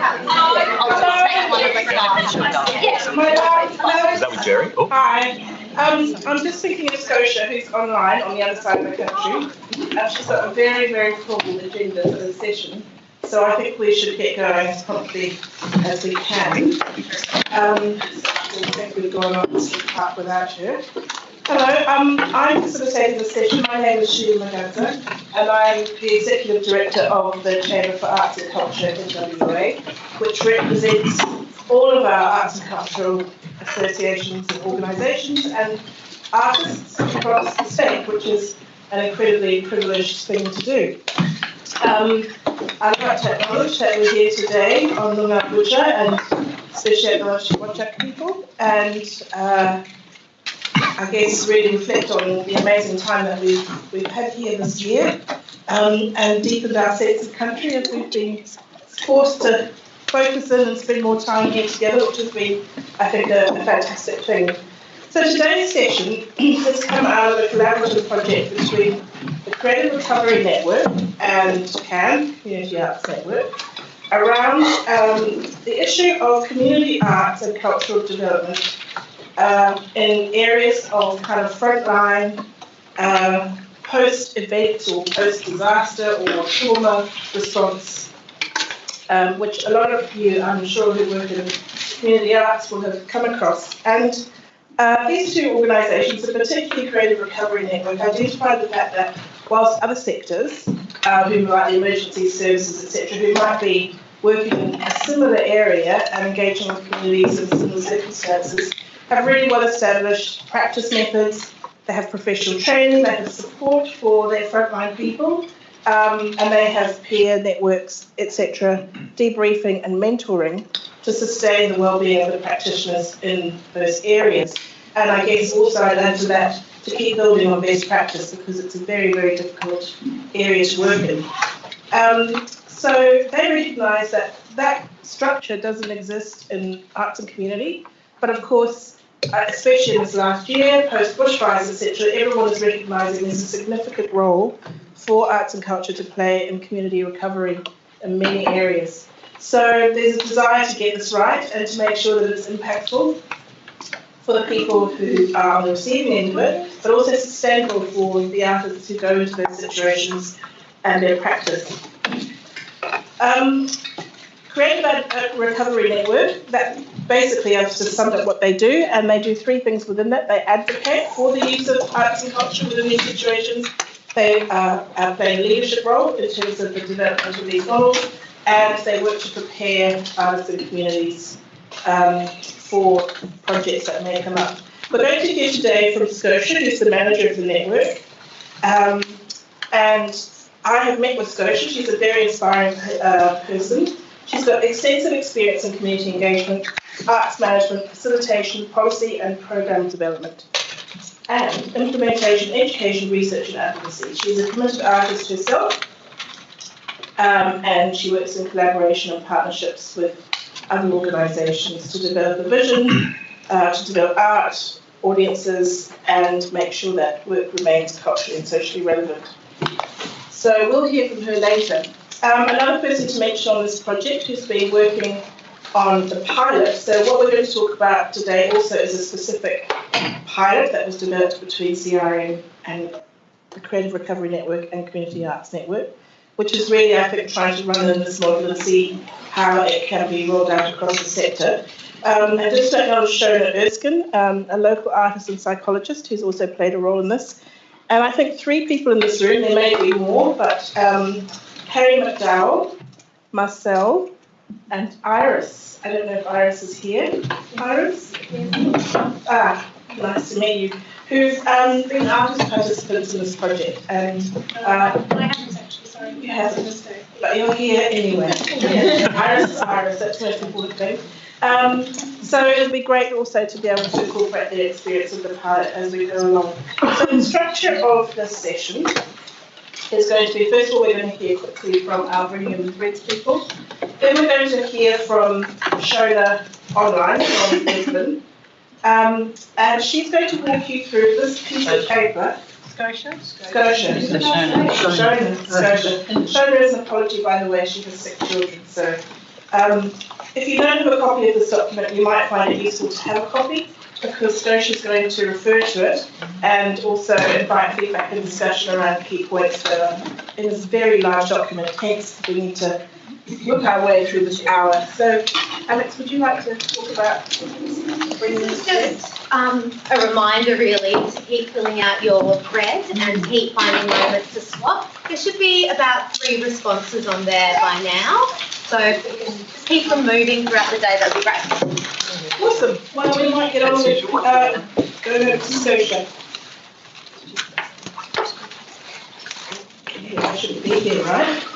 Is that with Jerry? Oh. Hi. I'm just thinking of Scotia, who's online on the other side of the country. She's got a very, very full agenda for the session, so I think we should get going as promptly as we can. I think we've gone on this part without her. Hello, I'm facilitating the session. My name is Scotia Monkivitch, and I'm the Executive Director of the Chamber for Arts and Culture in WA, which represents all of our arts and cultural associations and organisations and artists across the state, which is an incredibly privileged thing to do. I'd like to acknowledge that we're here today on Lunga Buja and especially the Wajak people, and I guess really reflect on the amazing time that we've had here this year, and deepened our sense of country as we've been forced to focus in and spend more time here together, which has been, I think, a fantastic thing. So today's session has come out of a collaborative project between the Creative Recovery Network and CAN, Community Arts Network, around the issue of community arts and cultural development in areas of kind of frontline, post-event or post-disaster or trauma response, which a lot of you, I'm sure, who work in community arts will have come across. And these two organisations, and particularly Creative Recovery Network, identify the fact that whilst other sectors, who like the emergency services, etc., who might be working in a similar area and engaging with communities in similar circumstances, have really well-established practice methods, they have professional training, they have support for their frontline people, and they have peer networks, etc., debriefing and mentoring to sustain the well-being of the practitioners in those areas. And I guess also I'd add to that to keep building on best practice, because it's a very, very difficult area to work in. So they recognise that that structure doesn't exist in arts and community, but of course, especially in this last year, post-bushfires, etc., everyone is recognising there's a significant role for arts and culture to play in community recovery in many areas. So there's a desire to get this right and to make sure that it's impactful for the people who are on the receiving end of it, but also sustainable for the artists who go into those situations and their practice. Creative Recovery Network, that basically I've just summed up what they do, and they do three things within that. They advocate for the use of arts and culture within these situations. They play a leadership role in terms of the development of these models, and they work to prepare artists and communities for projects that may come up. We're going to hear today from Scotia, who's the manager of the network, and I have met with Scotia. She's a very inspiring person. She's got extensive experience in community engagement, arts management, facilitation, policy and program development, and implementation, education, research and advocacy. She's a committed artist herself, and she works in collaboration and partnerships with other organisations to develop a vision, to develop art, audiences, and make sure that work remains culturally and socially relevant. So we'll hear from her later. Another person to mention on this project who's been working on the pilot. So what we're going to talk about today also is a specific pilot that was developed between CRN and the Creative Recovery Network and Community Arts Network, which is really, I think, trying to run in this model and see how it can be rolled out across the sector. And just to acknowledge Shona Erskine, a local artist and psychologist who's also played a role in this. And I think three people in this room, there may be more, but Harry McDowell, Marcel, and Iris. I don't know if Iris is here. Iris? Ah, nice to meet you. Who's been artist participants in this project. And I haven't actually, sorry. You haven't, but you're here anyway. Iris is Iris, that's the most important thing. So it would be great also to be able to incorporate their experience of the pilot as we go along. So the structure of this session is going to be, first of all, we're going to hear quickly from our Bringing in the Threads people. Then we're going to hear from Shona online from Brisbane. And she's going to walk you through this piece of paper. Scotia. Shona is an apology, by the way, she has 6 children, so If you don't have a copy of this document, you might find it useful to have a copy, because Scotia is going to refer to it and also invite feedback and discussion around key points that are in this very large document, hence we need to look our way through this hour. So, Alex, would you like to talk about bringing this in? Just a reminder really to keep filling out your thread and keep finding moments to swap. There should be about 3 responses on there by now. So if we can just keep them moving throughout the day, that'd be great. Awesome. Well, we might get on with going over to Scotia. Yeah, I shouldn't be here, right?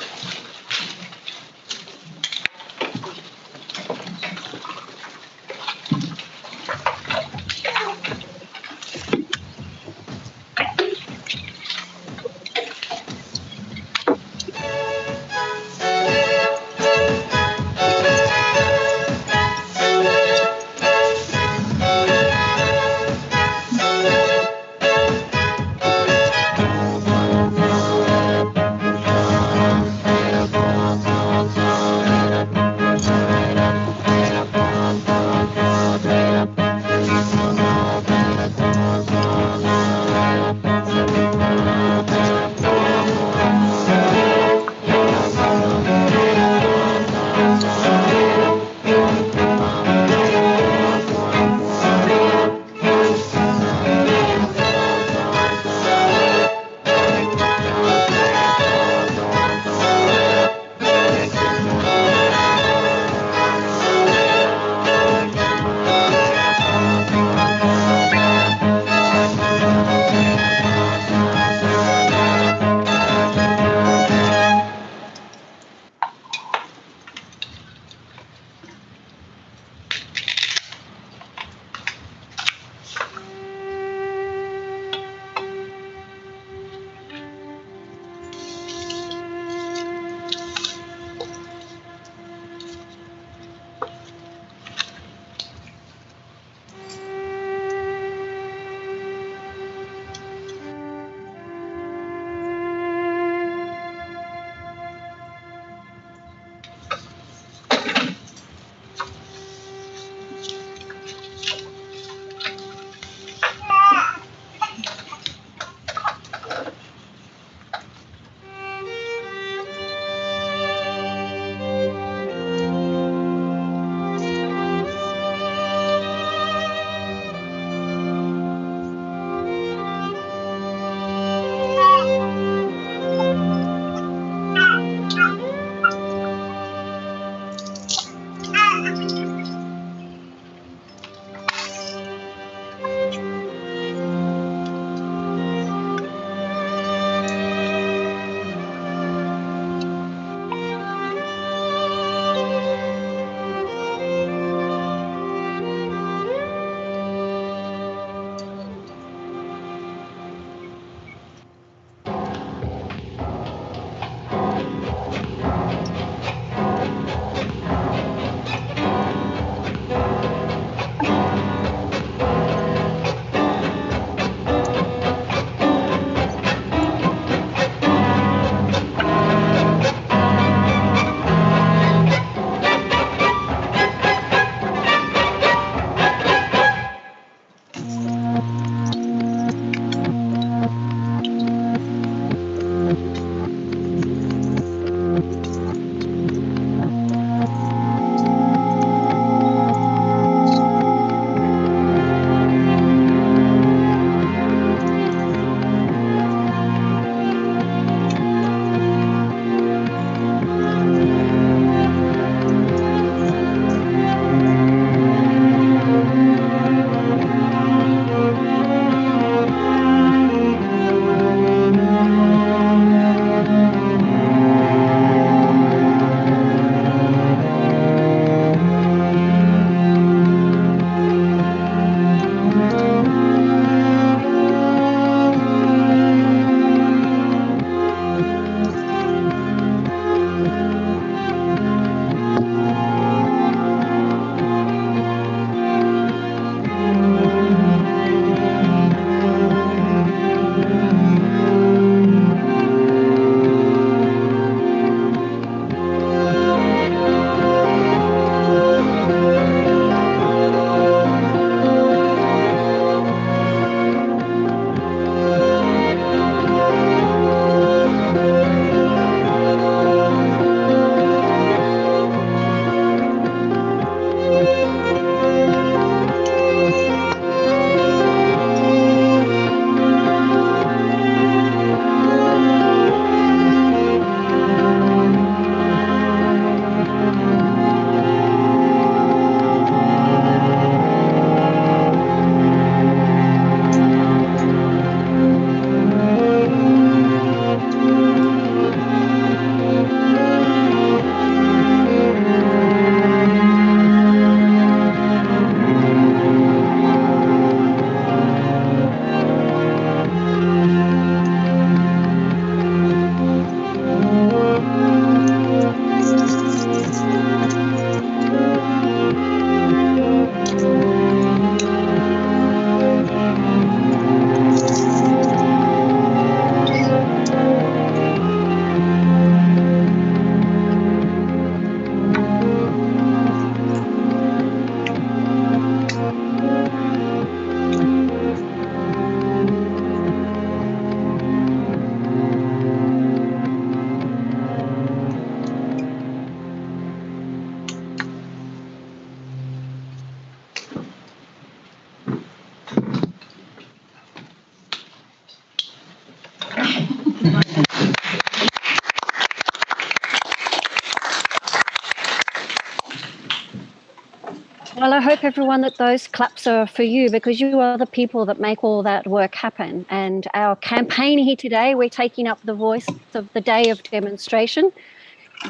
Well, I hope everyone that those claps are for you, because you are the people that make all that work happen. And our campaign here today, we're taking up the voice of the day of demonstration.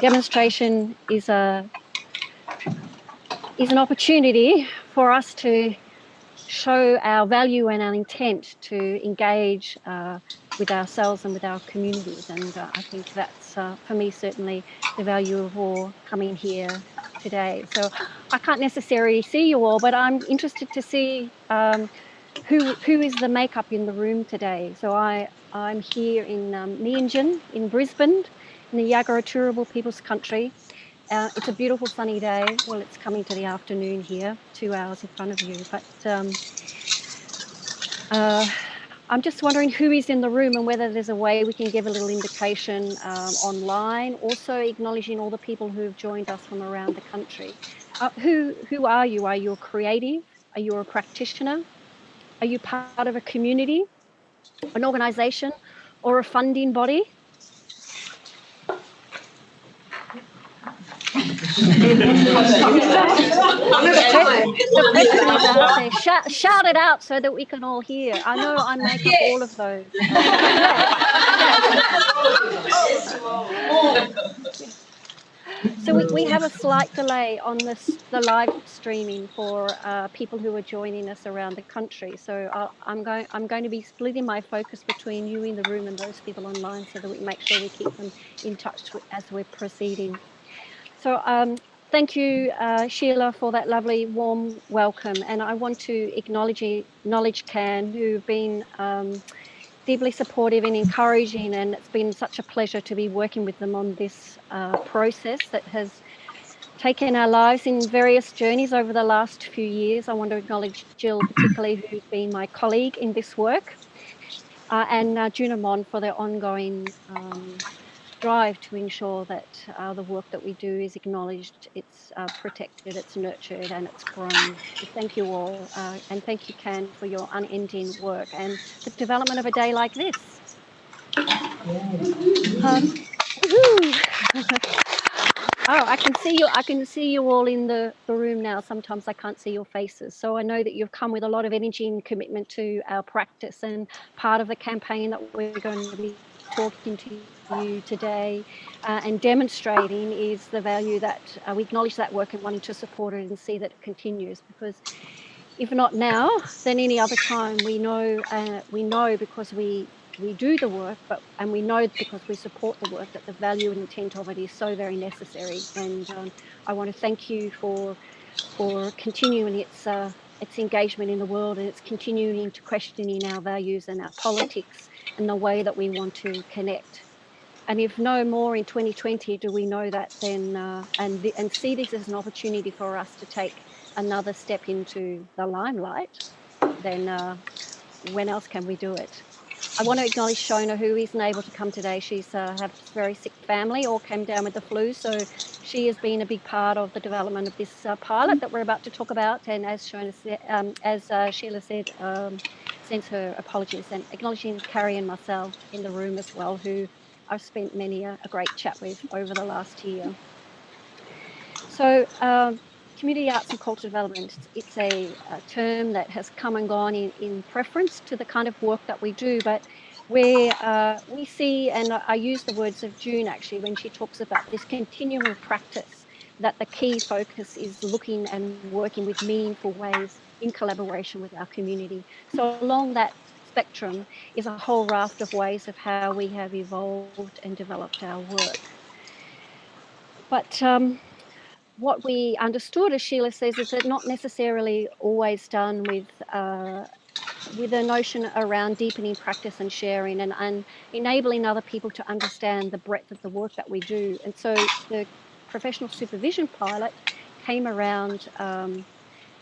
Demonstration is an opportunity for us to show our value and our intent to engage with ourselves and with our communities. And I think that's, for me, certainly the value of all coming here today. So I can't necessarily see you all, but I'm interested to see who is the makeup in the room today. So I'm here in Meanjin in Brisbane, in the Yagara Turrbal People's Country. It's a beautiful sunny day. Well, it's coming to the afternoon here, 2 hours in front of you. But I'm just wondering who is in the room and whether there's a way we can give a little indication online. Also acknowledging all the people who have joined us from around the country. Who are you? Are you a creative? Are you a practitioner? Are you part of a community, an organisation, or a funding body? The question is out there. Shout it out so that we can all hear. I know I make up all of those. So we have a slight delay on the live streaming for people who are joining us around the country. So I'm going to be splitting my focus between you in the room and those people online, so that we make sure we keep them in touch as we're proceeding. So thank you, Sheila, for that lovely warm welcome. And I want to acknowledge CAN, who've been deeply supportive and encouraging, and it's been such a pleasure to be working with them on this process that has taken our lives in various journeys over the last few years. I want to acknowledge Jill, particularly, who's been my colleague in this work, and Junamon for their ongoing drive to ensure that the work that we do is acknowledged, it's protected, it's nurtured, and it's grown. So thank you all, and thank you, CAN, for your unending work and the development of a day like this. Oh, I can see you. I can see you all in the room now. Sometimes I can't see your faces. So I know that you've come with a lot of energy and commitment to our practice, and part of the campaign that we're going to be talking to you today and demonstrating is the value that we acknowledge that work and wanting to support it and see that it continues, because if not now, then any other time, we know because we do the work, and we know because we support the work, that the value and intent of it is so very necessary. And I want to thank you for continuing its engagement in the world, and it's continuing to questioning our values and our politics and the way that we want to connect. And if no more in 2020 do we know that, then and see this as an opportunity for us to take another step into the limelight, then when else can we do it? I want to acknowledge Shona, who isn't able to come today. She's has a very sick family, or came down with the flu. So she has been a big part of the development of this pilot that we're about to talk about. And as Shona said, Sheila said, sends her apologies, and acknowledging Carrie and myself in the room as well, who I've spent many a great chat with over the last year. So community arts and culture development, it's a term that has come and gone in preference to the kind of work that we do, but where we see, and I use the words of June actually when she talks about this continuum of practice, that the key focus is looking and working with meaningful ways in collaboration with our community. So along that spectrum is a whole raft of ways of how we have evolved and developed our work. But what we understood, as Sheila says, is that not necessarily always done with a notion around deepening practice and sharing and enabling other people to understand the breadth of the work that we do. And so the professional supervision pilot came around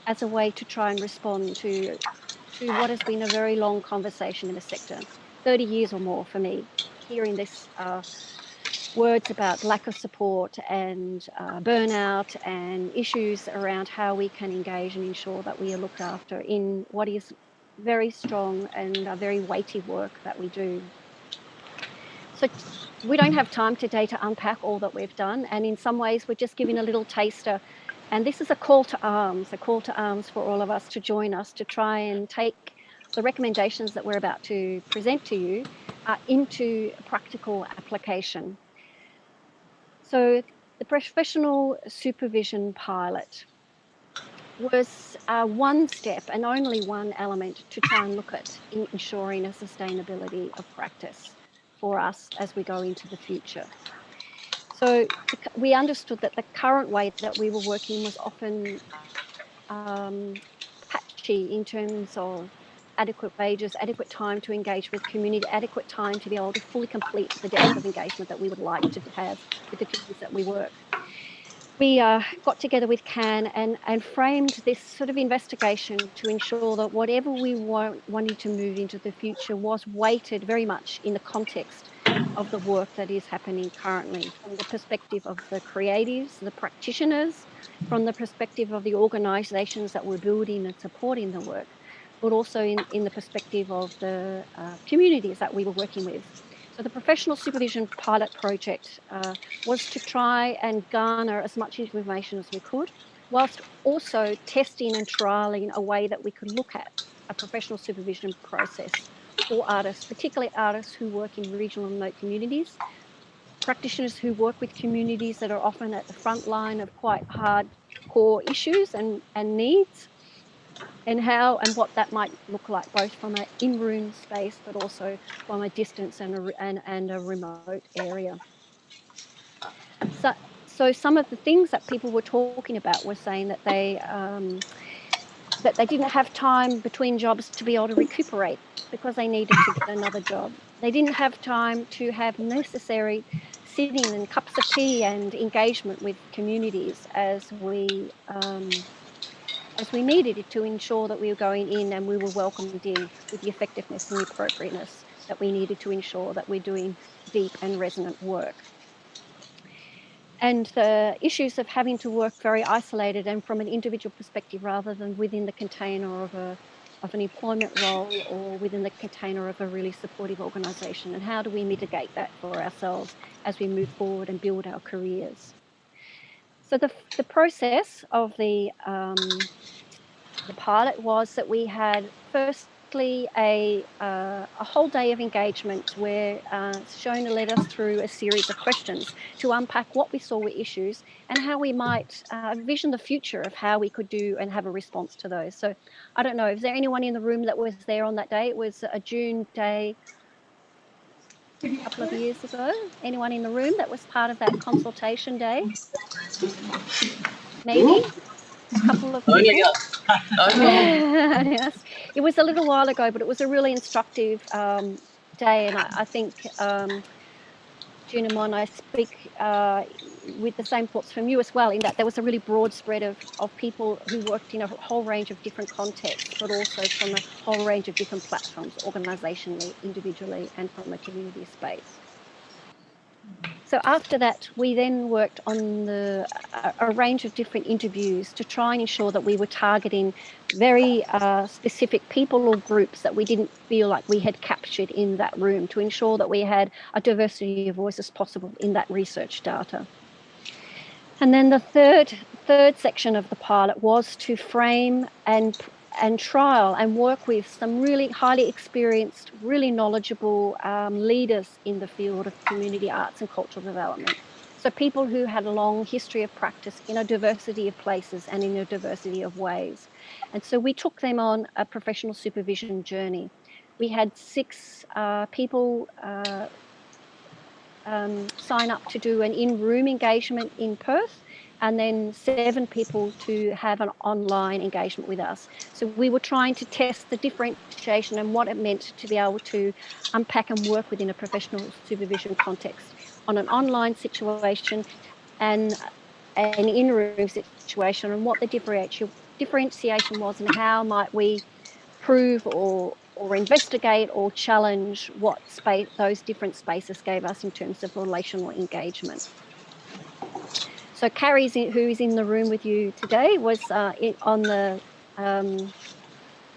as a way to try and respond to what has been a very long conversation in the sector, 30 years or more for me, hearing this words about lack of support and burnout and issues around how we can engage and ensure that we are looked after in what is very strong and very weighty work that we do. So we don't have time today to unpack all that we've done, and in some ways we're just giving a little taster And this is a call to arms for all of us to join us to try and take the recommendations that we're about to present to you into practical application. So the professional supervision pilot was one step and only one element to try and look at in ensuring a sustainability of practice for us as we go into the future. So we understood that the current way that we were working was often patchy in terms of adequate wages, adequate time to engage with community, adequate time to be able to fully complete the depth of engagement that we would like to have with the communities that we work. We got together with CAN and framed this sort of investigation to ensure that whatever we wanted to move into the future was weighted very much in the context of the work that is happening currently, from the perspective of the creatives, the practitioners, from the perspective of the organisations that were building and supporting the work, but also in the perspective of the communities that we were working with. So the professional supervision pilot project was to try and garner as much information as we could, whilst also testing and trialling a way that we could look at a professional supervision process for artists, particularly artists who work in regional and remote communities, practitioners who work with communities that are often at the front line of quite hardcore issues and needs, and how and what that might look like, both from an in-room space, but also from a distance and a remote area. So some of the things that people were talking about were saying that they didn't have time between jobs to be able to recuperate because they needed to get another job. They didn't have time to have necessary sitting and cups of tea and engagement with communities as we needed it to ensure that we were going in and we were welcomed in with the effectiveness and the appropriateness that we needed to ensure that we're doing deep and resonant work. And the issues of having to work very isolated and from an individual perspective rather than within the container of an employment role or within the container of a really supportive organisation, and how do we mitigate that for ourselves as we move forward and build our careers. So the process of the pilot was that we had firstly a whole day of engagement where Shona led us through a series of questions to unpack what we saw were issues and how we might vision the future of how we could do and have a response to those. So I don't know, is there anyone in the room that was there on that day? It was a June day a couple of years ago. Anyone in the room that was part of that consultation day? Maybe? A couple of people. Yes, it was a little while ago, but it was a really instructive day, and I think June and I speak with the same thoughts from you as well, in that there was a really broad spread of people who worked in a whole range of different contexts, but also from a whole range of different platforms, organisationally, individually, and from a community space. So after that, we then worked on a range of different interviews to try and ensure that we were targeting very specific people or groups that we didn't feel like we had captured in that room, to ensure that we had a diversity of voices possible in that research data. And then the third section of the pilot was to frame and trial and work with some really highly experienced, really knowledgeable leaders in the field of community arts and cultural development. So people who had a long history of practice in a diversity of places and in a diversity of ways. And so we took them on a professional supervision journey. We had 6 people sign up to do an in-room engagement in Perth, and then 7 people to have an online engagement with us. So we were trying to test the differentiation and what it meant to be able to unpack and work within a professional supervision context on an online situation and an in-room situation, and what the differentiation was and how might we prove or investigate or challenge what space those different spaces gave us in terms of relational engagement. So Carrie, who's in the room with you today, was on the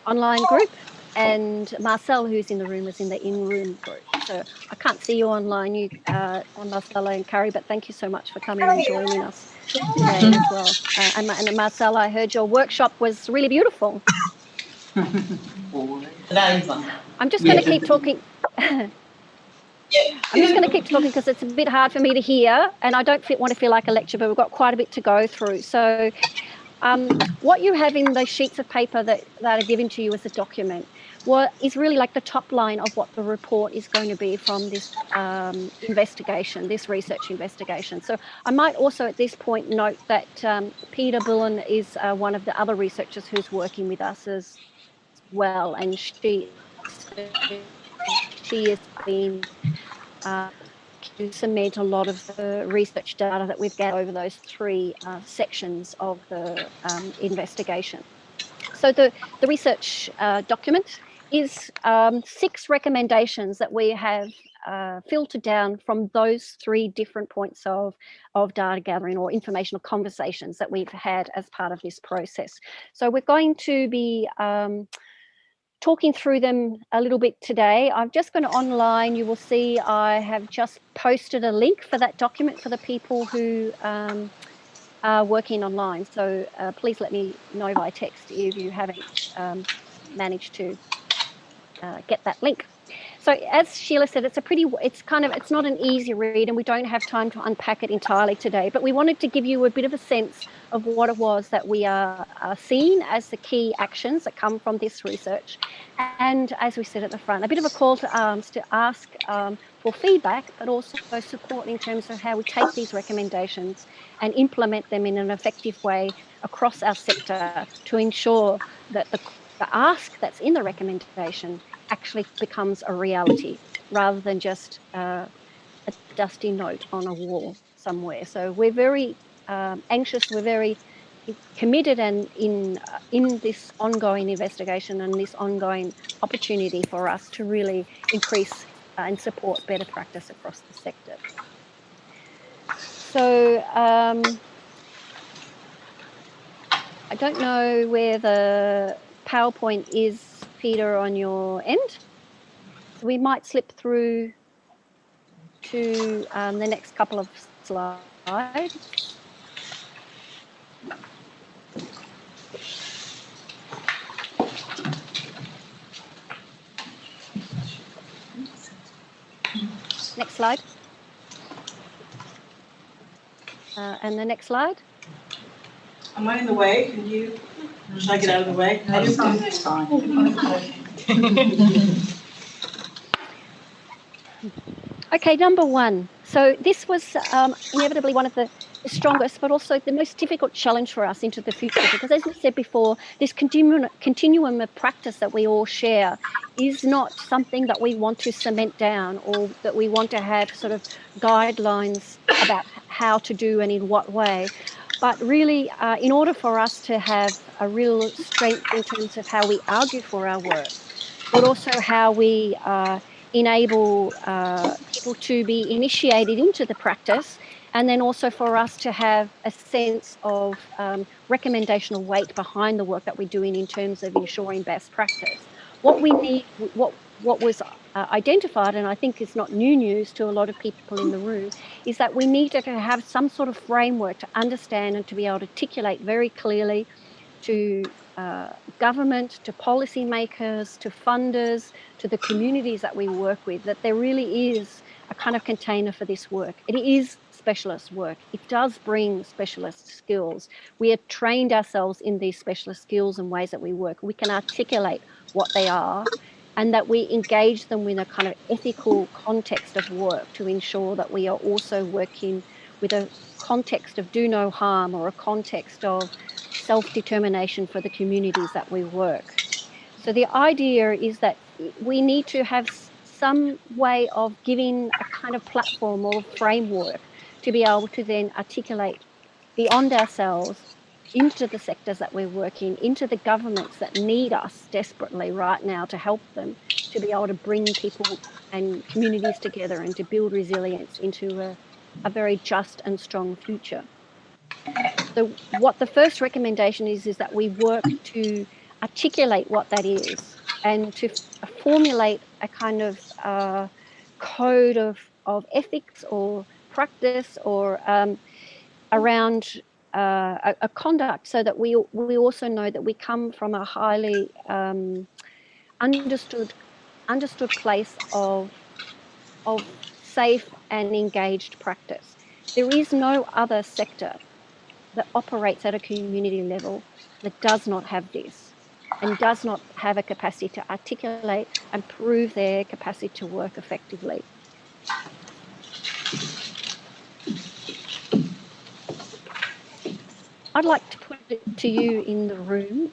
online group, and Marcel, who's in the room, was in the in-room group. So I can't see you online, Marcella and Carrie, but thank you so much for coming and joining us today as well. And Marcella, I heard your workshop was really beautiful. I'm just going to keep talking. I'm just going to keep talking because it's a bit hard for me to hear, and I don't want to feel like a lecture, but we've got quite a bit to go through. So what you have in those sheets of paper that are given to you as a document is really like the top line of what the report is going to be from this investigation, this research investigation. So I might also at this point note that Peter Bullen is one of the other researchers who's working with us as well, and she has been to cement a lot of the research data that we've gathered over those three sections of the investigation. So the research document is 6 recommendations that we have filtered down from those 3 different points of data gathering or informational conversations that we've had as part of this process. So we're going to be talking through them a little bit today. I'm just going to online, you will see I have just posted a link for that document for the people who are working online. So please let me know by text if you haven't managed to get that link. So as Sheila said, it's not an easy read, and we don't have time to unpack it entirely today, but we wanted to give you a bit of a sense of what it was that we are seeing as the key actions that come from this research. And as we said at the front, a bit of a call to arms to ask for feedback, but also support in terms of how we take these recommendations and implement them in an effective way across our sector to ensure that the ask that's in the recommendation actually becomes a reality rather than just a dusty note on a wall somewhere. So we're very anxious, we're very committed and in this ongoing investigation and this ongoing opportunity for us to really increase and support better practice across the sector. So I don't know where the PowerPoint is, Peter, on your end. So we might slip through to the next couple of slides. Next slide. And the next slide. Am I in the way? Should I get out of the way? It's fine. Okay, number 1. So this was inevitably one of the strongest, but also the most difficult challenge for us into the future, because as we said before, this continuum of practice that we all share is not something that we want to cement down or that we want to have sort of guidelines about how to do and in what way. But really, in order for us to have a real strength in terms of how we argue for our work, but also how we enable people to be initiated into the practice, and then also for us to have a sense of recommendational weight behind the work that we're doing in terms of ensuring best practice. What we need, what was identified, and I think it's not new news to a lot of people in the room, is that we need to have some sort of framework to understand and to be able to articulate very clearly to government, to policymakers, to funders, to the communities that we work with, that there really is a kind of container for this work. It is specialist work. It does bring specialist skills. We have trained ourselves in these specialist skills and ways that we work. We can articulate what they are, and that we engage them in a kind of ethical context of work to ensure that we are also working with a context of do no harm or a context of self-determination for the communities that we work. So the idea is that we need to have some way of giving a kind of platform or framework to be able to then articulate beyond ourselves into the sectors that we're working, into the governments that need us desperately right now to help them, to be able to bring people and communities together and to build resilience into a very just and strong future. So what the first recommendation is that we work to articulate what that is and to formulate a kind of code of ethics or practice or around a conduct, so that we also know that we come from a highly understood place of safe and engaged practice. There is no other sector that operates at a community level that does not have this and does not have a capacity to articulate and prove their capacity to work effectively. I'd like to put it to you in the room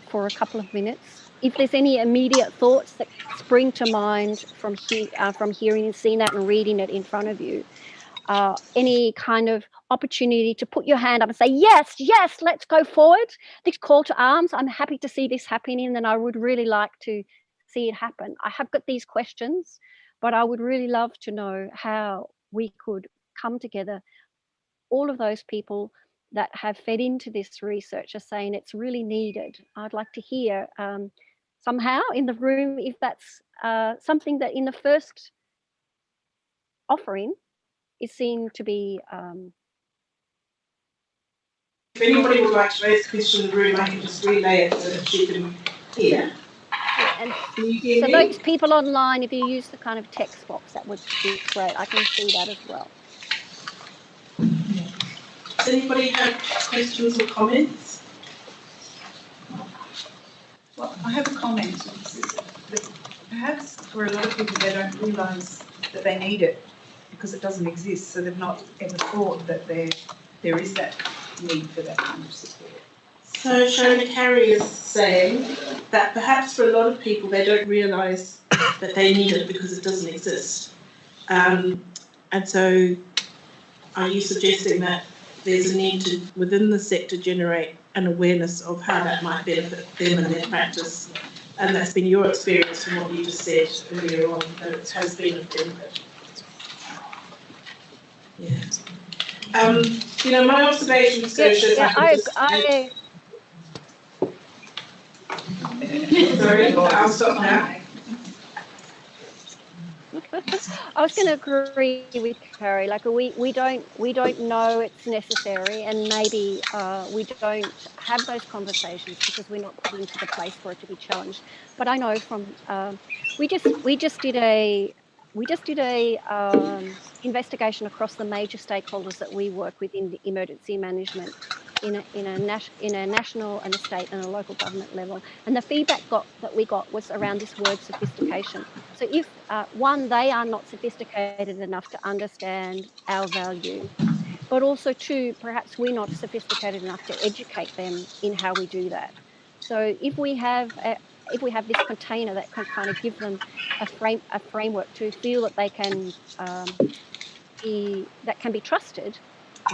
for a couple of minutes. If there's any immediate thoughts that spring to mind from hearing and seeing that and reading it in front of you, any kind of opportunity to put your hand up and say, yes, yes, let's go forward. This call to arms, I'm happy to see this happening, and I would really like to see it happen. I have got these questions, but I would really love to know how we could come together. All of those people that have fed into this research are saying it's really needed. I'd like to hear somehow in the room if that's something that in the first offering is seen to be. If anybody would like to raise a question in the room, I can just relay it so that she can hear. And Can you hear so me? those people online, if you use the kind of text box, that would be great. I can see that as well. Does anybody have questions or comments? Well, I have a comment. Perhaps for a lot of people, they don't realise that they need it because it doesn't exist, so they've not ever thought that there is that need for that kind of support. So Shona Carey is saying that perhaps for a lot of people, they don't realise that they need it because it doesn't exist. And so are you suggesting that there's a need to, within the sector, generate an awareness of how that might benefit them and their practice? And that's been your experience from what you just said earlier on, that it has been of benefit. Yeah. You know, my observation, Scotia, sorry, I'll stop now. I was going to agree with Carrie. Like we don't know it's necessary, and maybe we don't have those conversations because we're not put into the place for it to be challenged. But I know from we just did a investigation across the major stakeholders that we work with in the emergency management in a national and a state and a local government level, and the feedback that we got was around this word sophistication. So if one, they are not sophisticated enough to understand our value, but also two, perhaps we're not sophisticated enough to educate them in how we do that. So if we have this container that can kind of give them a framework to feel that they can be trusted,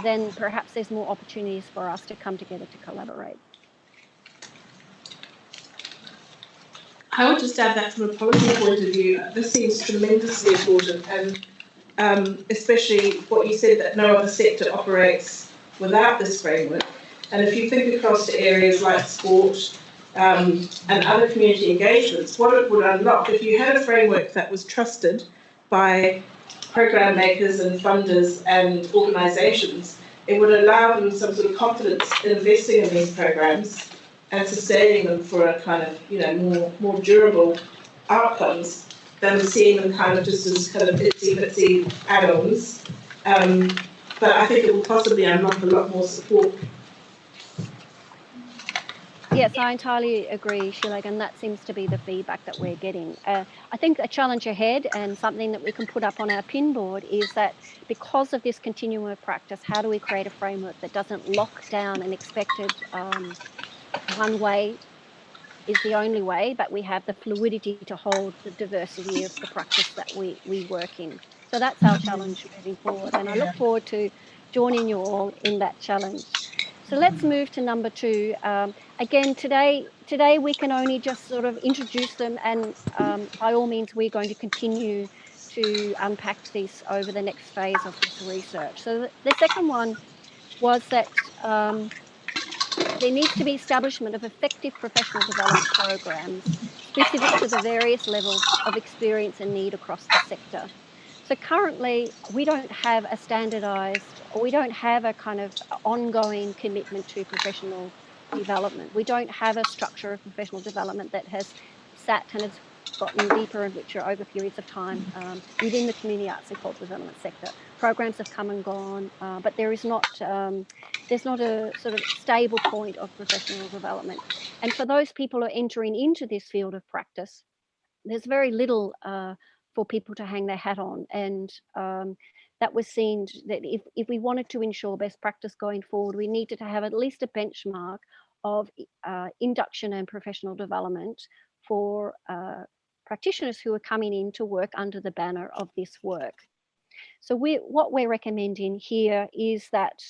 then perhaps there's more opportunities for us to come together to collaborate. I would just add that from a policy point of view, this seems tremendously important, and especially what you said, that no other sector operates without this framework. And if you think across to areas like sport and other community engagements, what it would unlock, if you had a framework that was trusted by program makers and funders and organisations, it would allow them some sort of confidence in investing in these programs and sustaining them for a kind of, you know, more durable outcomes than seeing them kind of just as kind of itsy-bitsy add-ons. But I think it will possibly unlock a lot more support. Yes, I entirely agree, Sheila, and that seems to be the feedback that we're getting. I think a challenge ahead, and something that we can put up on our pin board, is that because of this continuum of practice, how do we create a framework that doesn't lock down an expected one way is the only way, but we have the fluidity to hold the diversity of the practice that we work in. So that's our challenge moving forward, and I look forward to joining you all in that challenge. So let's move to number 2. Again, today we can only just sort of introduce them, and by all means, we're going to continue to unpack this over the next phase of this research. So the second one was that there needs to be establishment of effective professional development programs specific to the various levels of experience and need across the sector. So currently, we don't have a standardized, or we don't have a kind of ongoing commitment to professional development. We don't have a structure of professional development that has sat and has gotten deeper and richer over periods of time within the community arts and cultural development sector. Programs have come and gone, but there's not a sort of stable point of professional development. And for those people who are entering into this field of practice, there's very little for people to hang their hat on. And that was seen that if we wanted to ensure best practice going forward, we needed to have at least a benchmark of induction and professional development for practitioners who are coming in to work under the banner of this work. So what we're recommending here is that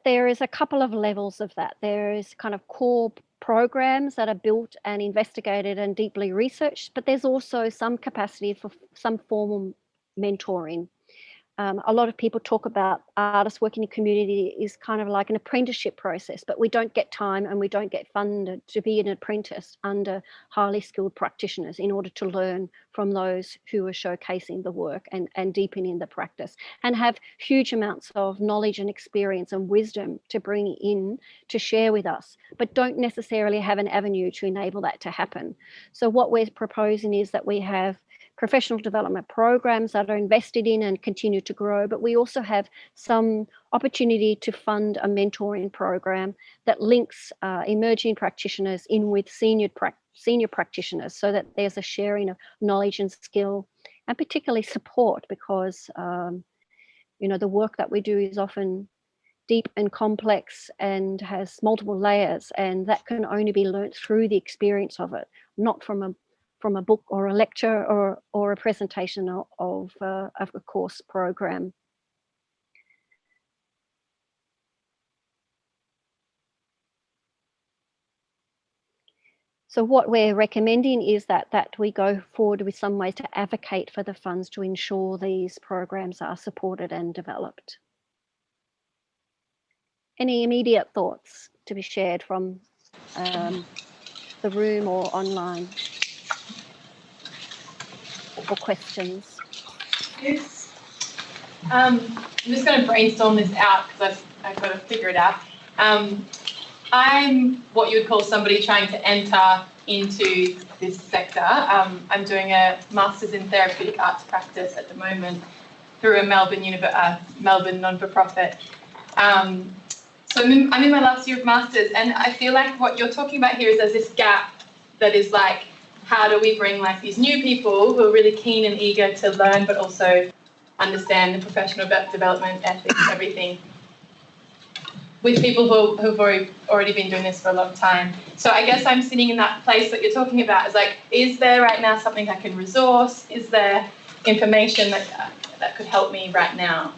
there is a couple of levels of that. There is kind of core programs that are built and investigated and deeply researched, but there's also some capacity for some formal mentoring. A lot of people talk about artists working in community is kind of like an apprenticeship process, but we don't get time and we don't get funded to be an apprentice under highly skilled practitioners in order to learn from those who are showcasing the work and deepening the practice, and have huge amounts of knowledge and experience and wisdom to bring in to share with us, but don't necessarily have an avenue to enable that to happen. So what we're proposing is that we have professional development programs that are invested in and continue to grow, but we also have some opportunity to fund a mentoring program that links emerging practitioners in with senior practitioners, so that there's a sharing of knowledge and skill, and particularly support, because the work that we do is often deep and complex and has multiple layers, and that can only be learnt through the experience of it, not from a book or a lecture or a presentation of a course program. So what we're recommending is that we go forward with some ways to advocate for the funds to ensure these programs are supported and developed. Any immediate thoughts to be shared from the room or online? Or questions? Yes. I'm just going to brainstorm this out because I've got to figure it out. I'm what you would call somebody trying to enter into this sector. I'm doing a Masters in Therapeutic Arts Practice at the moment through a Melbourne non-for-profit. So I'm in my last year of Masters, and I feel like what you're talking about here is there's this gap that is like, how do we bring like these new people who are really keen and eager to learn, but also understand the professional development, ethics, everything, with people who've already been doing this for a long time. So I guess I'm sitting in that place that you're talking about. Is like, is there right now something I can resource? Is there information that could help me right now?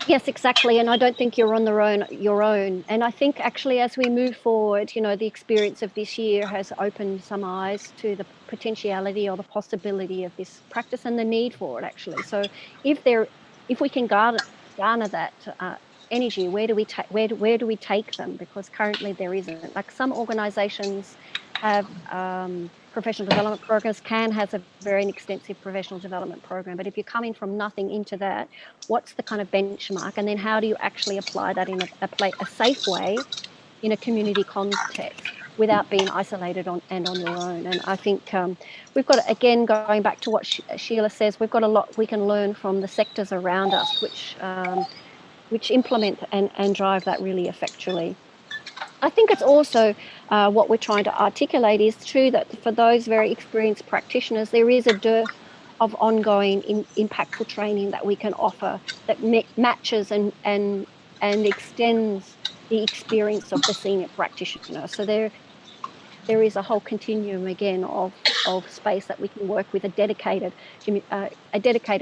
Yes, exactly. And I don't think you're on your own. And I think actually as we move forward, the experience of this year has opened some eyes to the potentiality or the possibility of this practice and the need for it, actually. So if we can garner that energy, where do we take them? Because currently there isn't. Like, some organisations have professional development programs. CAN has a very extensive professional development program, but if you're coming from nothing into that, what's the kind of benchmark, and then how do you actually apply that in a safe way in a community context without being isolated on your own? And I think we've got, again, going back to what Sheila says, we've got a lot we can learn from the sectors around us, which implement and drive that really effectually. I think it's also what we're trying to articulate is true, that for those very experienced practitioners, there is a dearth of ongoing impactful training that we can offer that matches and extends the experience of the senior practitioner. So there is a whole continuum again of space that we can work with, a dedicated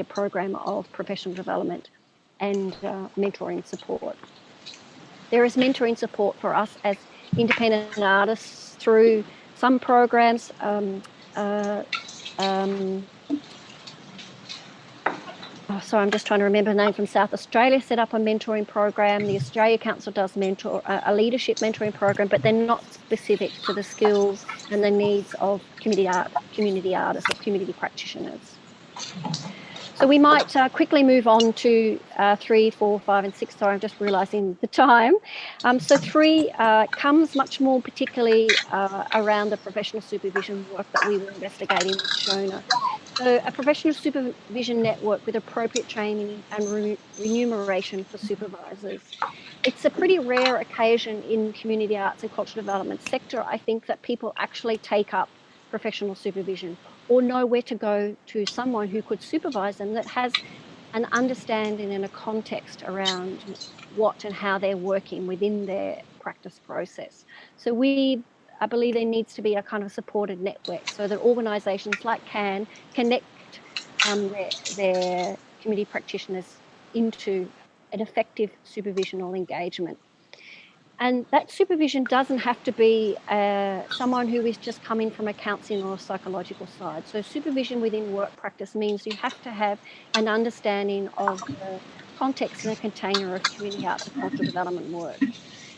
program of professional development and mentoring support. There is mentoring support for us as independent artists through some programs. oh, sorry, I'm just trying to remember the name from South Australia, set up a mentoring program. The Australia Council does a leadership mentoring program, but they're not specific to the skills and the needs of community artists or community practitioners. So we might quickly move on to 3, 4, 5, and 6. Sorry, I'm just realising the time. So 3 comes much more particularly around the professional supervision work that we were investigating with Shona. So a professional supervision network with appropriate training and remuneration for supervisors. It's a pretty rare occasion in community arts and cultural development sector, I think, that people actually take up professional supervision or know where to go to someone who could supervise them that has an understanding and a context around what and how they're working within their practice process. So I believe there needs to be a kind of supported network so that organisations like CAN connect their community practitioners into an effective supervisional engagement. And that supervision doesn't have to be someone who is just coming from a counselling or a psychological side. So supervision within work practice means you have to have an understanding of the context and a container of community arts and cultural development work.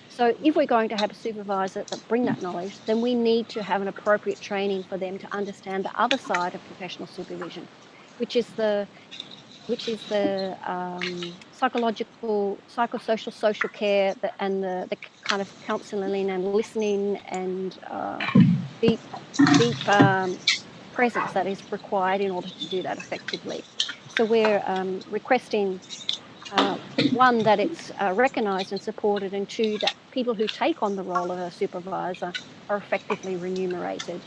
So if we're going to have a supervisor that bring that knowledge, then we need to have an appropriate training for them to understand the other side of professional supervision, which is the psychological, psychosocial, social care, and the kind of counselling and listening and deep presence that is required in order to do that effectively. So we're requesting 1, that it's recognised and supported, and 2, that people who take on the role of a supervisor are effectively remunerated.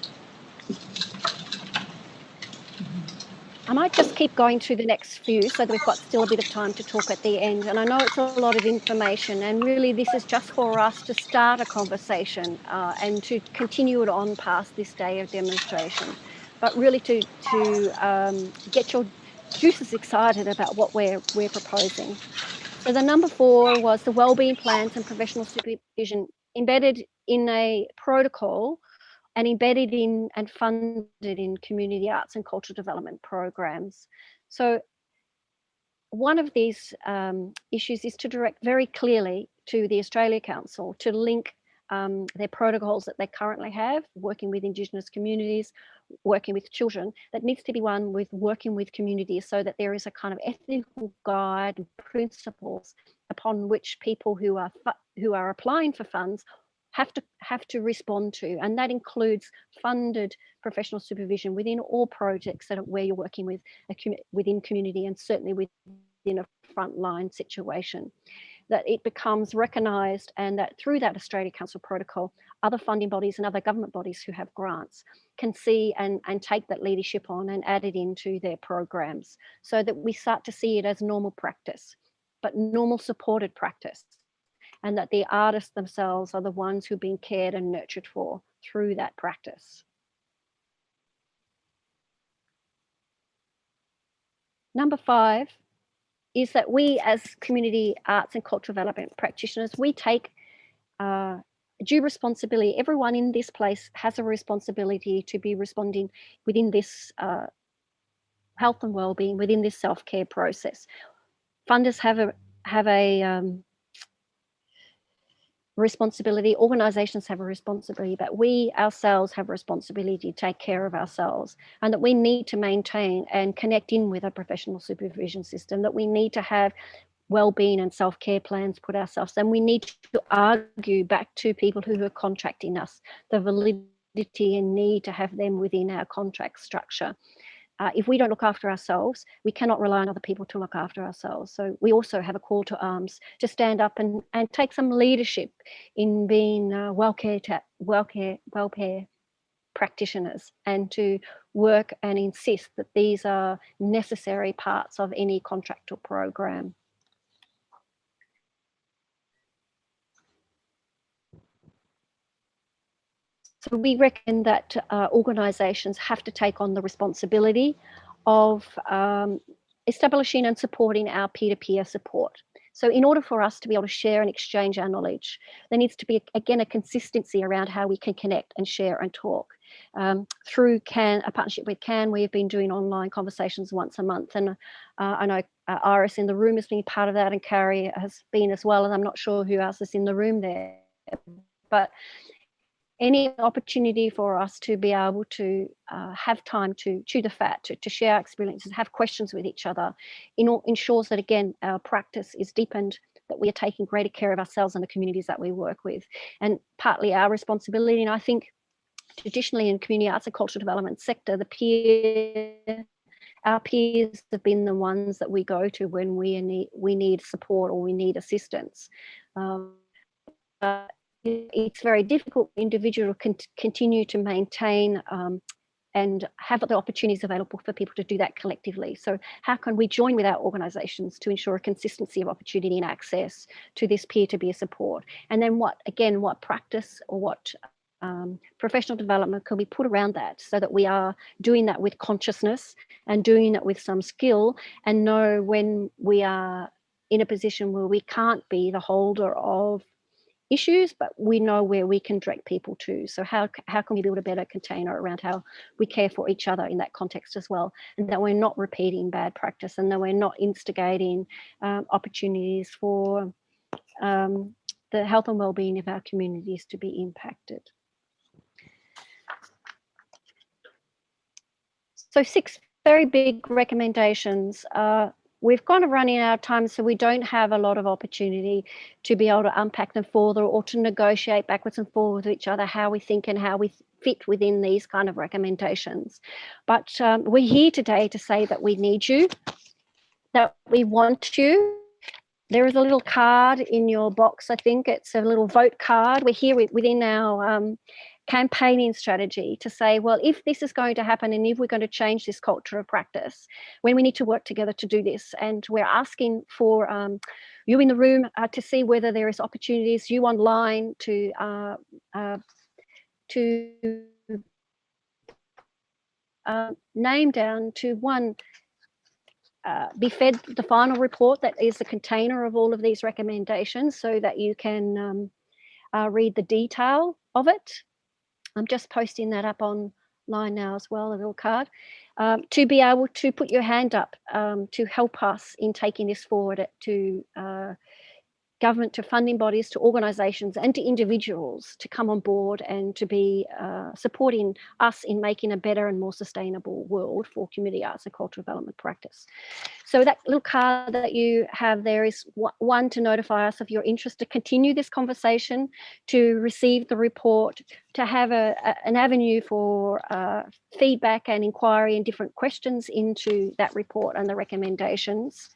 I might just keep going to the next few so that we've got still a bit of time to talk at the end. And I know it's a lot of information, and really this is just for us to start a conversation and to continue it on past this day of demonstration, but really to get your juices excited about what we're proposing. So the number 4 was the wellbeing plans and professional supervision embedded in a protocol and embedded in and funded in community arts and cultural development programs. So one of these issues is to direct very clearly to the Australia Council to link their protocols that they currently have, working with Indigenous communities, working with children, that needs to be one with working with communities, so that there is a kind of ethical guide and principles upon which people who are applying for funds have to respond to, and that includes funded professional supervision within all projects where you're working with within community, and certainly within a frontline situation, that it becomes recognised, and that through that Australia Council protocol, other funding bodies and other government bodies who have grants can see and take that leadership on and add it into their programs, so that we start to see it as normal practice, but normal supported practice, and that the artists themselves are the ones who've been cared and nurtured for through that practice. Number 5 is that we as community arts and cultural development practitioners, we take due responsibility. Everyone in this place has a responsibility to be responding within this health and wellbeing, within this self-care process. Funders have a responsibility, organisations have a responsibility, but we ourselves have a responsibility to take care of ourselves, and that we need to maintain and connect in with a professional supervision system, that we need to have wellbeing and self-care plans put ourselves, and we need to argue back to people who are contracting us the validity and need to have them within our contract structure. If we don't look after ourselves, we cannot rely on other people to look after ourselves. So we also have a call to arms to stand up and take some leadership in being well-care practitioners, and to work and insist that these are necessary parts of any contract or program. So we reckon that organisations have to take on the responsibility of establishing and supporting our peer-to-peer support. So in order for us to be able to share and exchange our knowledge, there needs to be, again, a consistency around how we can connect and share and talk. Through CAN, a partnership with CAN, we have been doing online conversations once a month. And I know Iris in the room has been part of that, and Carrie has been as well. And I'm not sure who else is in the room there. But any opportunity for us to be able to have time to chew the fat, to share our experiences, have questions with each other, ensures that, again, our practice is deepened, that we are taking greater care of ourselves and the communities that we work with. And partly our responsibility, and I think traditionally in community arts and cultural development sector, our peers have been the ones that we go to when we need support or we need assistance. It's very difficult for individuals to continue to maintain and have the opportunities available for people to do that collectively. So how can we join with our organisations to ensure a consistency of opportunity and access to this peer-to-peer support? And then what practice or what professional development can we put around that, so that we are doing that with consciousness and doing it with some skill, and know when we are in a position where we can't be the holder of issues, but we know where we can direct people to. So how can we build a better container around how we care for each other in that context as well, and that we're not repeating bad practice, and that we're not instigating opportunities for the health and well-being of our communities to be impacted. So 6 very big recommendations. We've kind of running out of time, so we don't have a lot of opportunity to be able to unpack them further or to negotiate backwards and forwards with each other how we think and how we fit within these kind of recommendations. But we're here today to say that we need you, that we want you. There is a little card in your box. I think it's a little vote card. We're here within our campaigning strategy to say, well, if this is going to happen and if we're going to change this culture of practice, when we need to work together to do this. And we're asking for you in the room to see whether there is opportunities, you online to name down to one, be fed the final report that is the container of all of these recommendations, so that you can read the detail of it. I'm just posting that up online now as well, a little card, to be able to put your hand up to help us in taking this forward to government, to funding bodies, to organisations and to individuals to come on board and to be supporting us in making a better and more sustainable world for community arts and cultural development practice. So that little card that you have there is one, to notify us of your interest to continue this conversation, to receive the report, to have an avenue for feedback and inquiry and different questions into that report and the recommendations.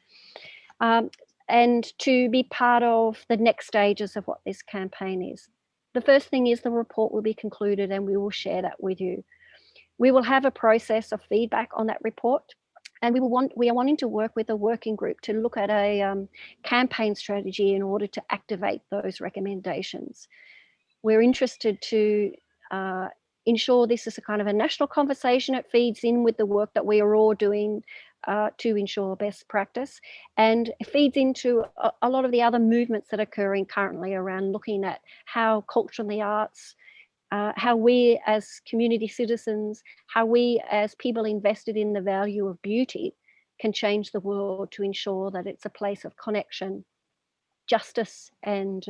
And to be part of the next stages of what this campaign is. The first thing is the report will be concluded and we will share that with you. We will have a process of feedback on that report, and we are wanting to work with a working group to look at a campaign strategy in order to activate those recommendations. We're interested to ensure this is a kind of a national conversation. It feeds in with the work that we are all doing to ensure best practice, and it feeds into a lot of the other movements that are occurring currently around looking at how culture and the arts, how we as community citizens, how we as people invested in the value of beauty can change the world to ensure that it's a place of connection, justice and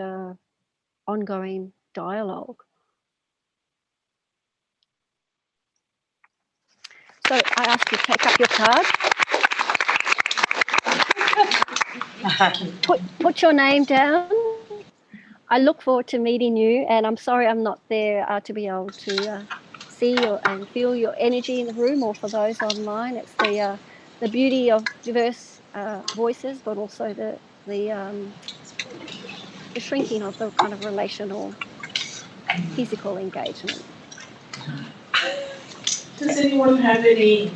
ongoing dialogue. So I ask you to take up your card. Put your name down. I look forward to meeting you, and I'm sorry I'm not there to be able to see and feel your energy in the room, or for those online. It's the beauty of diverse voices, but also the shrinking of the kind of relational, physical engagement. Does anyone have any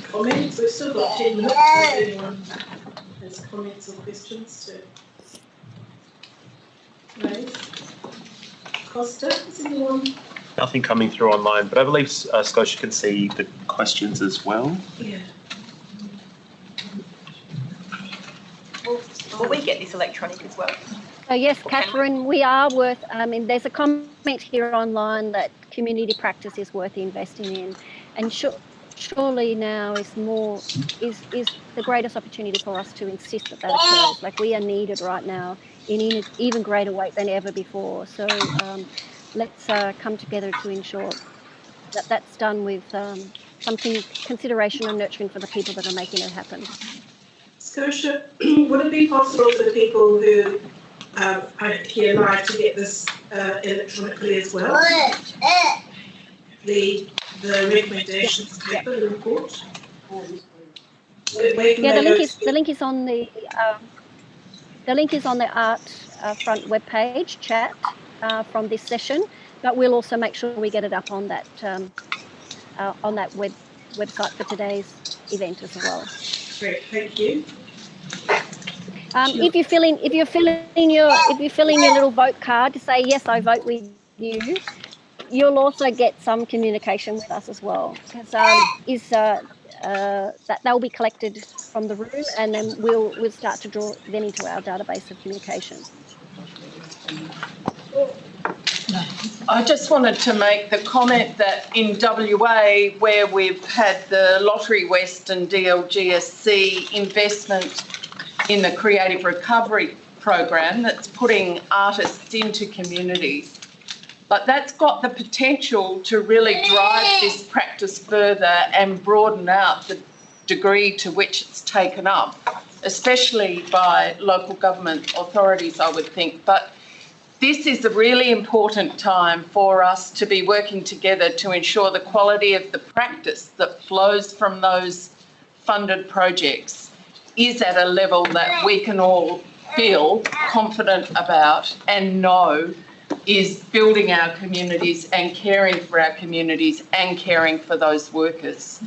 comments? We've still got 10 minutes. If anyone has comments or questions to raise. Costa, is anyone? Nothing coming through online, but I believe Scotia can see the questions as well. Yeah. Well, Will we get this electronic as well? So yes, Catherine, we are worth, there's a comment here online that community practice is worth investing in, and surely now is the greatest opportunity for us to insist that occurs. Like, we are needed right now in even greater weight than ever before. So let's come together to ensure that that's done with some consideration and nurturing for the people that are making it happen. Scotia, would it be possible for the people who are here live to get this electronically as well? The recommendations paper, the report? Yeah, the link is on the Art Front webpage chat from this session, but we'll also make sure we get it up on that website for today's event as well. Great, thank you. If you fill in your little vote card to say yes, I vote with you, you'll also get some communication with us as well, because that they'll be collected from the room, and then we'll start to draw them into our database of communication. I just wanted to make the comment that in WA, where we've had the Lottery West and DLGSC investment in the Creative Recovery program, that's putting artists into communities, but that's got the potential to really drive this practice further and broaden out the degree to which it's taken up, especially by local government authorities, I would think. But this is a really important time for us to be working together to ensure the quality of the practice that flows from those funded projects is at a level that we can all feel confident about and know is building our communities and caring for our communities and caring for those workers.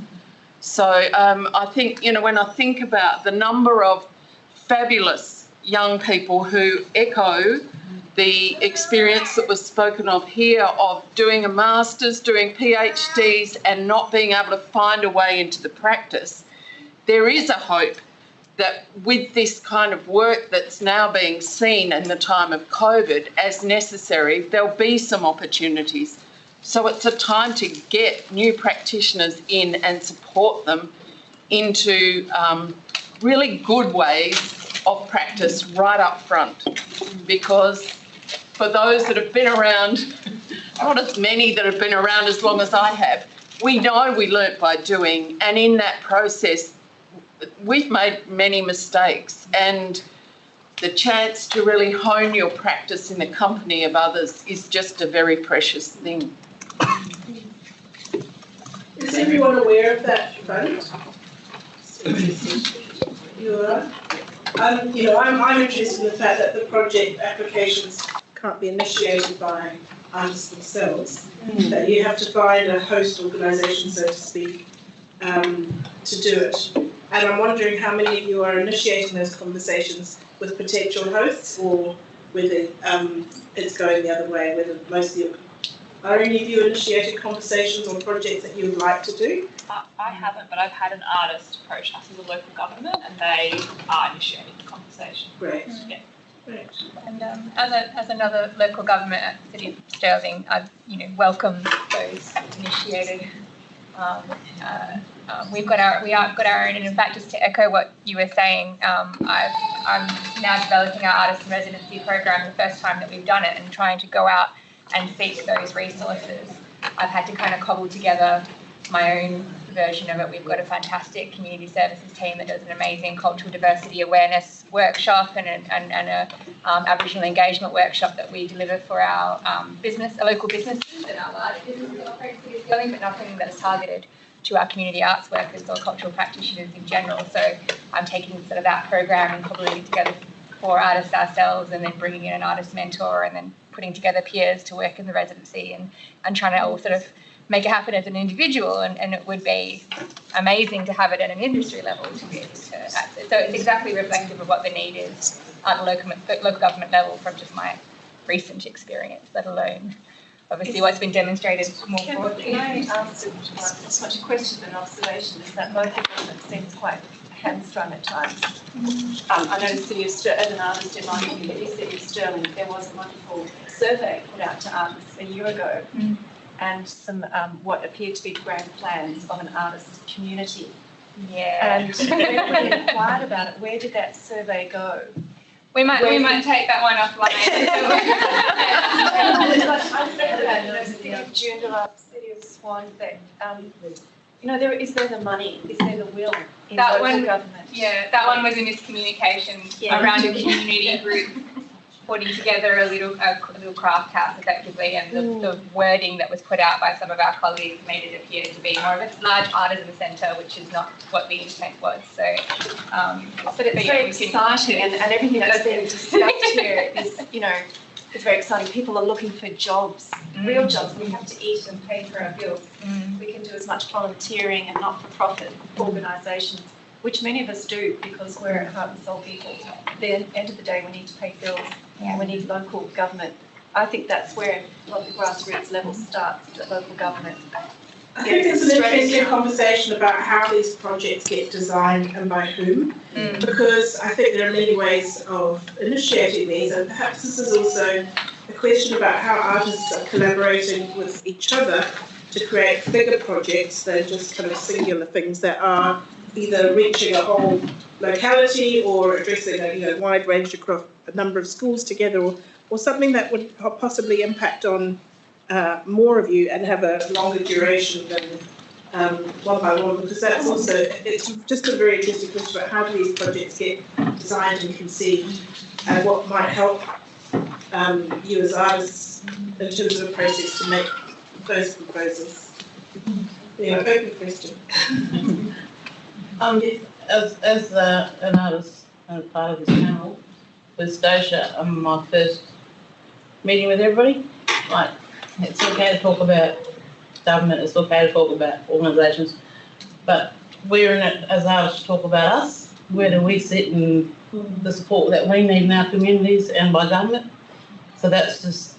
So I think, when I think about the number of fabulous young people who echo the experience that was spoken of here of doing a master's, doing PhDs and not being able to find a way into the practice, there is a hope that with this kind of work that's now being seen in the time of COVID as necessary, there'll be some opportunities. So it's a time to get new practitioners in and support them into really good ways of practice right up front. Because for those that have been around, not as many that have been around as long as I have, we know we learnt by doing, and in that process, we've made many mistakes, and the chance to really hone your practice in the company of others is just a very precious thing. Is everyone aware of that fund? You are? I'm interested in the fact that the project applications can't be initiated by artists themselves, that you have to find a host organisation, so to speak, to do it. And I'm wondering how many of you are initiating those conversations with potential hosts, or whether it's going the other way, whether most of you are any of you initiated conversations on projects that you would like to do? I haven't, but I've had an artist approach us as a local government, and they are initiating the conversation. Great. Yeah. Great. And as another local government at the City of Stirling, I've welcomed those initiated. We've got our own, and in fact, just to echo what you were saying, I'm now developing our artist in residency program, the first time that we've done it, and trying to go out and seek those resources. I've had to kind of cobble together my own version of it. We've got a fantastic community services team that does an amazing cultural diversity awareness workshop and a Aboriginal engagement workshop that we deliver for our local businesses and our large businesses that operate in City of Stirling, but nothing that is targeted to our community arts workers or cultural practitioners in general. So I'm taking sort of that program and cobbling it together for artists ourselves, and then bringing in an artist mentor, and then putting together peers to work in the residency, and trying to all sort of make it happen as an individual, and it would be amazing to have it at an industry level to be able to access. So it's exactly reflective of what the need is at the local government level from just my recent experience, let alone obviously what's been demonstrated more broadly. Can I ask as much a question than an observation? Is that local government seems quite hamstrung at times. I know the City of as an artist in my community, City of Stirling, there was a wonderful survey put out to artists a year ago, and some what appeared to be grand plans of an artist community. Yeah. And everybody inquired about it. Where did that survey go? We might take that one offline. I said that, the City of Joondalup, City of Swan, that, is there the money? Is there the will in That local one- government? Yeah, that one was a miscommunication around a community group putting together a little craft house effectively, and the wording that was put out by some of our colleagues made it appear to be more of a large artisan centre, which is not what the intent was. So, But it's very exciting, and everything that's been discussed here is, it's very exciting. People are looking for jobs, real jobs. We have to eat and pay for our bills. We can do as much volunteering and not-for-profit organisations, which many of us do because we're heart and soul people. At the end of the day, we need to pay bills and we need local government. I think that's where a lot of the grassroots level starts, at local government. I think it's an interesting conversation about how these projects get designed and by whom, because I think there are many ways of initiating these, and perhaps this is also a question about how artists are collaborating with each other to create bigger projects than just kind of singular things that are either reaching a whole locality or addressing a wide range across a number of schools together, or something that would possibly impact on more of you and have a longer duration than one by one, because that's also, it's just a very interesting question about how do these projects get designed and conceived, and what might help you as artists in terms of a process to make those proposals. Open question. As an artist and part of this panel with Scotia, my first meeting with everybody, like, it's okay to talk about government, it's okay to talk about organisations, but we're in it as artists to talk about us. Where do we sit in the support that we need in our communities and by government? So that's just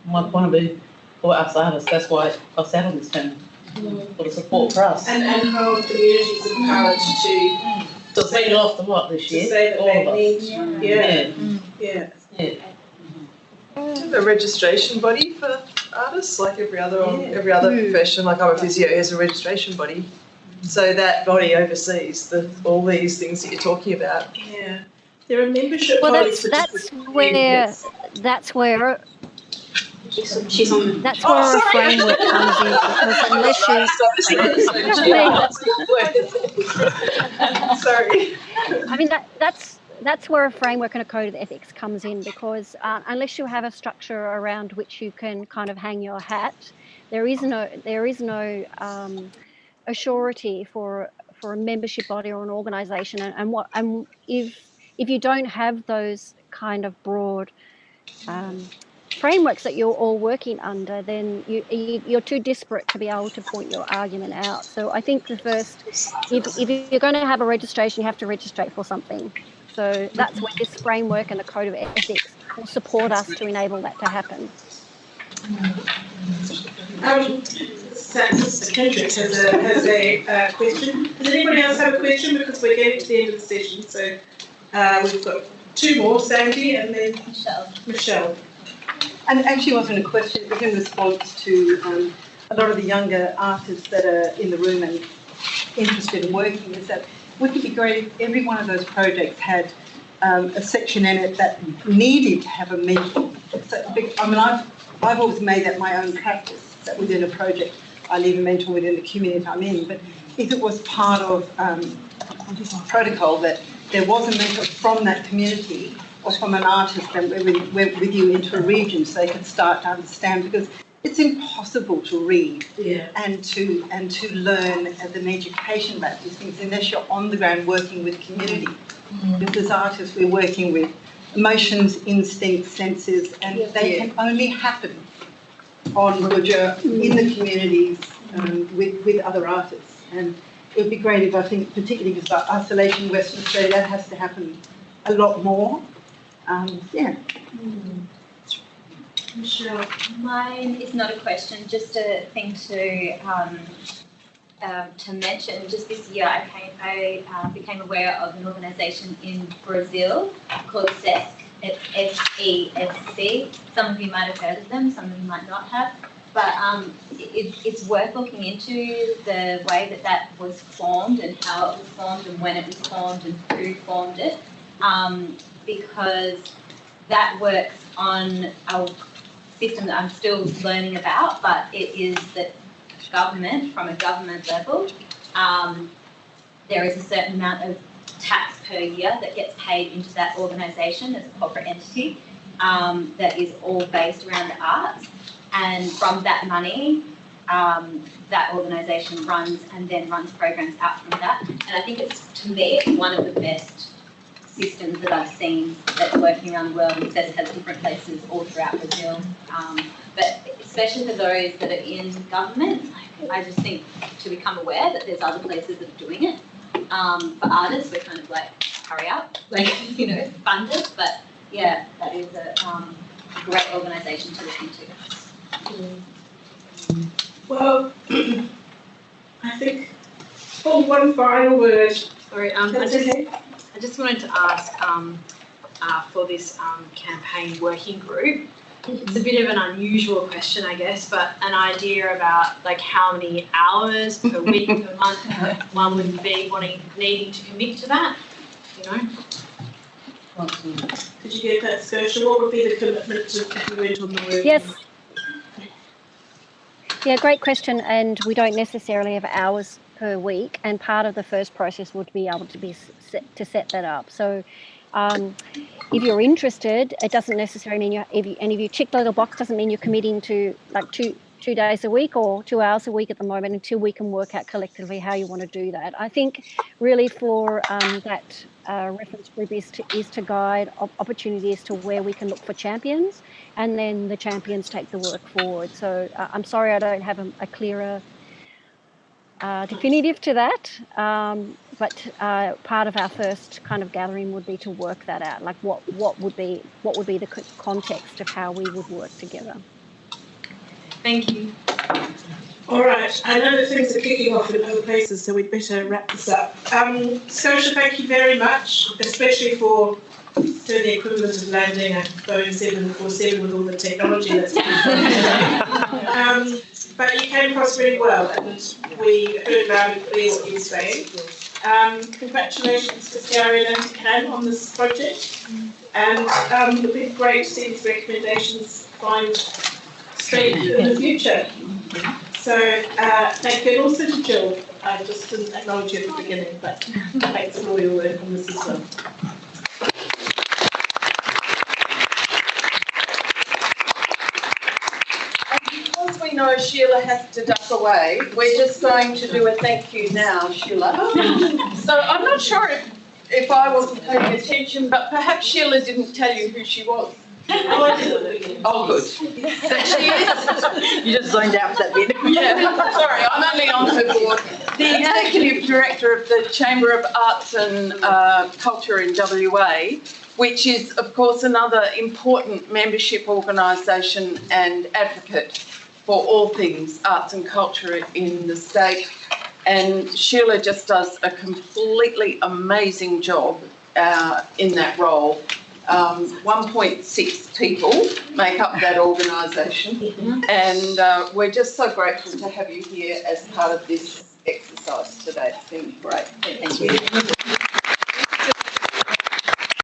my point of view for us artists. That's why I sat on this panel, for the support for us. And how communities empowered to say it off the lot this year. To say that all they of us. need, yeah. A registration body for artists, like every other profession. Like I'm a physio, has a registration body, so that body oversees all these things that you're talking about. Yeah, there are membership Well, bodies. that's where She's on. that's where a framework comes in, because Sorry. I mean that's where a framework and a code of ethics comes in, because unless you have a structure around which you can kind of hang your hat, there is no a surety for a membership body or an organisation, and if you don't have those kind of broad frameworks that you're all working under, then you're too disparate to be able to point your argument out. So I think the first, if you're going to have a registration, you have to register for something. So that's where this framework and the code of ethics will support us to enable that to happen. Kendrick has a question. Does anybody else have a question? Because we're getting to the end of the session, so we've got two more, Sandy and then Michelle. And it actually wasn't a question, it was in response to a lot of the younger artists that are in the room and interested in working, is that wouldn't it be great if every one of those projects had a section in it that needed to have a mentor? So, I mean, I've always made that my own practice, that within a project I leave a mentor within the community I'm in, but if it was part of protocol that there was a mentor from that community or from an artist that went with you into a region, so they could start to understand, because it's impossible to read and to learn as an education about these things unless you're on the ground working with community. Because as artists, we're working with emotions, instincts, senses, and they can only happen when you're in the communities with other artists. And it would be great if, I think, particularly because of isolation in Western Australia, that has to happen a lot more. Michelle. Mine is not a question, just a thing to to mention, just this year I became aware of an organisation in Brazil called SESC. It's SESC. Some of you might have heard of them, some of you might not have. But it's worth looking into the way that that was formed and how it was formed and when it was formed and who formed it, because that works on a system that I'm still learning about, but it is that government, from a government level, there is a certain amount of tax per year that gets paid into that organisation as a corporate entity that is all based around the arts. And from that money, that organisation runs programs out from that. And I think it's, to me, it's one of the best systems that I've seen that's working around the world. It says it has different places all throughout Brazil. But especially for those that are in government, I just think to become aware that there's other places that are doing it. For artists, we're kind of like, hurry up, like, you know, fund it. But yeah, that is a great organisation to look into. Well, I think, one final word. Sorry, I just wanted to ask for this campaign working group. It's a bit of an unusual question, I guess, but an idea about like how many hours per week, per month one would be needing to commit to that, you know? Could you get that, Scotia? What would be the commitment to if you went on the working? Yes. Yeah, great question. And we don't necessarily have hours per week. And part of the first process would be able to be set that up. So if you're interested, it doesn't necessarily mean if you tick the little box, doesn't mean you're committing to like two days a week or 2 hours a week at the moment until we can work out collectively how you want to do that. I think really for that reference group is to guide opportunities to where we can look for champions, and then the champions take the work forward. So I'm sorry I don't have a clearer definitive to that, but part of our first kind of gathering would be to work that out, like what would be the context of how we would work together. Thank you. All right, I know that things are kicking off in other places, so we'd better wrap this up. Scotia, thank you very much, especially for doing the equivalent of landing a Boeing 747 with all the technology that's but you came across really well, and we heard loud and clear what you were saying. Congratulations to CRN and CAN on this project, and it'll be great to see these recommendations find straight in the future. So thank you, and also to Jill. I just didn't acknowledge you at the beginning, but thanks for all your work on this as well. Because we know Sheila has to duck away, we're just going to do a thank you now, Sheila. So I'm not sure if I wasn't paying attention, but perhaps Sheila didn't tell you who she was. Oh, good. So she is. You just zoned out for that bit. Yeah, sorry, I'm only on her board. The Executive Director of the Chamber of Arts and Culture in WA, which is, of course, another important membership organisation and advocate for all things arts and culture in the state. And Sheila just does a completely amazing job in that role. 1.6 people make up that organisation, and we're just so grateful to have you here as part of this exercise today. It's been great. Thank you.